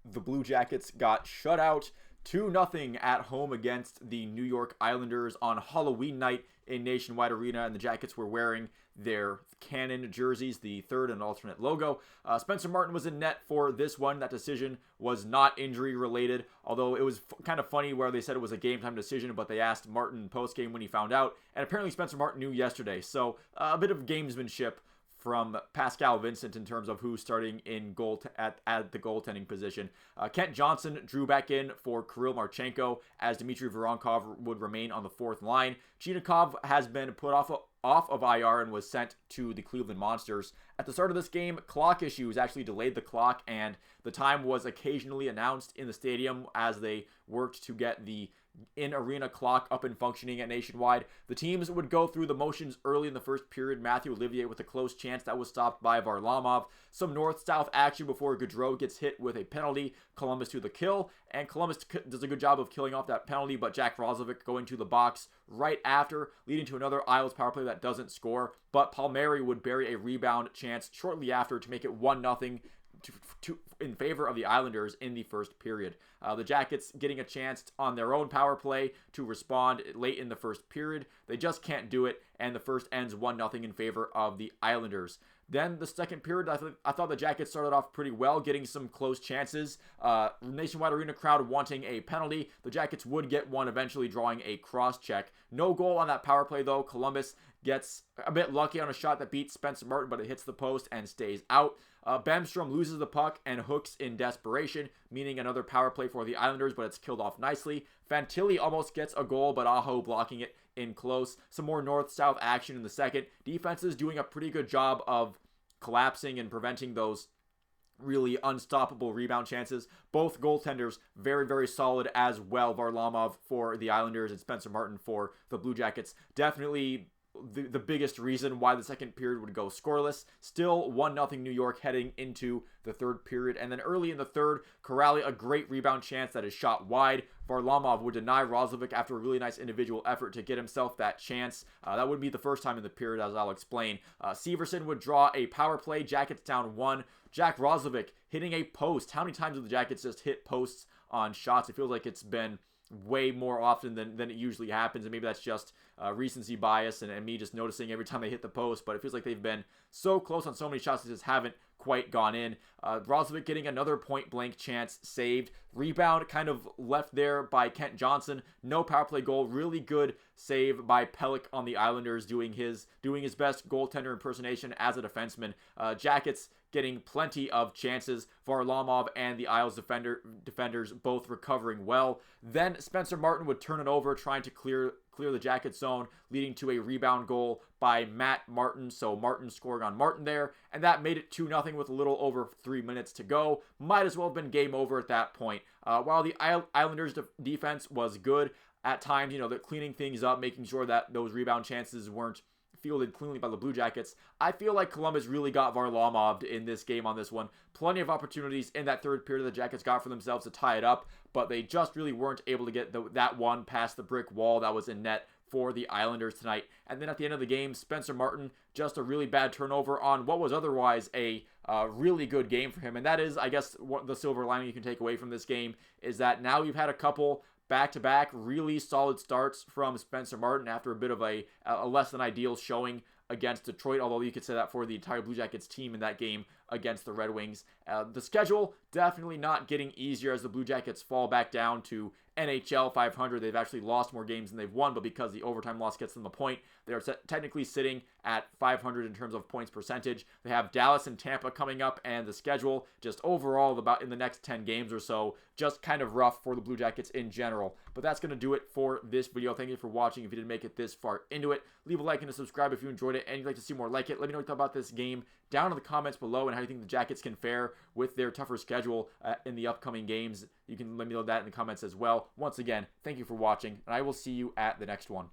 the Blue Jackets got shut out 2-0 at home against the New York Islanders on Halloween night in Nationwide Arena, and the Jackets were wearing their Cannon jerseys, the third and alternate logo. Spencer Martin was in net for this one. That decision was not injury related, although it was kind of funny where they said it was a game time decision, but they asked Martin post game when he found out, and apparently Spencer Martin knew yesterday. So a bit of gamesmanship from Pascal Vincent in terms of who's starting in goal at the goaltending position. Kent Johnson drew back in for Kirill Marchenko as Dmitry Voronkov would remain on the fourth line. Chinakhov has been put off of IR and was sent to the Cleveland Monsters. At the start of this game, clock issues actually delayed the clock, and the time was occasionally announced in the stadium as they worked to get the in-arena clock up and functioning at Nationwide. The teams would go through the motions early in the first period. Matthew Olivier with a close chance that was stopped by Varlamov. Some north-south action before Gaudreau gets hit with a penalty. Columbus to the kill, and Columbus does a good job of killing off that penalty, but Jack Roslovic going to the box right after, leading to another Isles power play that doesn't score. But Palmieri would bury a rebound chance shortly after to make it 1-0 in favor of the Islanders in the first period. The Jackets getting a chance on their own power play to respond late in the first period. They just can't do it, and the first ends 1-0 in favor of the Islanders. Then the second period, I thought the Jackets started off pretty well, getting some close chances. Nationwide Arena crowd wanting a penalty. The Jackets would get one, eventually drawing a cross-check. No goal on that power play, though. Columbus gets a bit lucky on a shot that beats Spencer Martin, but it hits the post and stays out. Bemstrom loses the puck and hooks in desperation, meaning another power play for the Islanders, but it's killed off nicely. Fantilli almost gets a goal, but Aho blocking it in close. Some more north-south action in the second. Defense is doing a pretty good job of collapsing and preventing those really unstoppable rebound chances. Both goaltenders very, very solid as well. Varlamov for the Islanders and Spencer Martin for the Blue Jackets. Definitely the biggest reason why the second period would go scoreless. Still 1-0 New York heading into the third period. And then early in the third, Corrali, a great rebound chance that is shot wide. Varlamov would deny Roslovic after a really nice individual effort to get himself that chance. That would be the first time in the period, as I'll explain. Severson would draw a power play. Jackets down 1. Jack Roslovic hitting a post. How many times have the Jackets just hit posts on shots? It feels like it's been way more often than it usually happens, and maybe that's just recency bias and me just noticing every time they hit the post, but it feels like they've been so close on so many shots that just haven't quite gone in. Roslovic getting another point-blank chance saved. Rebound kind of left there by Kent Johnson. No power play goal. Really good save by Pelech on the Islanders, doing his best goaltender impersonation as a defenseman. Jackets getting plenty of chances. Varlamov and the Isles defenders both recovering well. Then Spencer Martin would turn it over, trying to clear the Jackets zone, leading to a rebound goal by Matt Martin. So Martin scoring on Martin there, and that made it 2-0 with a little over 3 minutes to go. Might as well have been game over at that point. While the Islanders defense was good at times, they're cleaning things up, making sure that those rebound chances weren't fielded cleanly by the Blue Jackets. I feel like Columbus really got Varlamov in this game on this one. Plenty of opportunities in that third period the Jackets got for themselves to tie it up, but they just really weren't able to get that one past the brick wall that was in net for the Islanders tonight. And then at the end of the game, Spencer Martin, just a really bad turnover on what was otherwise a really good game for him. And that is, I guess, what the silver lining you can take away from this game is that now you've had a couple back-to-back really solid starts from Spencer Martin after a bit of a less than ideal showing against Detroit, although you could say that for the entire Blue Jackets team in that game against the Red Wings. The schedule definitely not getting easier as the Blue Jackets fall back down to NHL 500. They've actually lost more games than they've won, but because the overtime loss gets them the point, they're technically sitting at 500 in terms of points percentage. They have Dallas and Tampa coming up, and the schedule just overall about in the next 10 games or so, just kind of rough for the Blue Jackets in general. But that's going to do it for this video. Thank you for watching. If you didn't make it this far into it, leave a like and a subscribe if you enjoyed it and you'd like to see more like it. Let me know what you thought about this game down in the comments below and how you think the Jackets can fare with their tougher schedule in the upcoming games. You can let me know that in the comments as well. Once again, thank you for watching, and I will see you at the next one.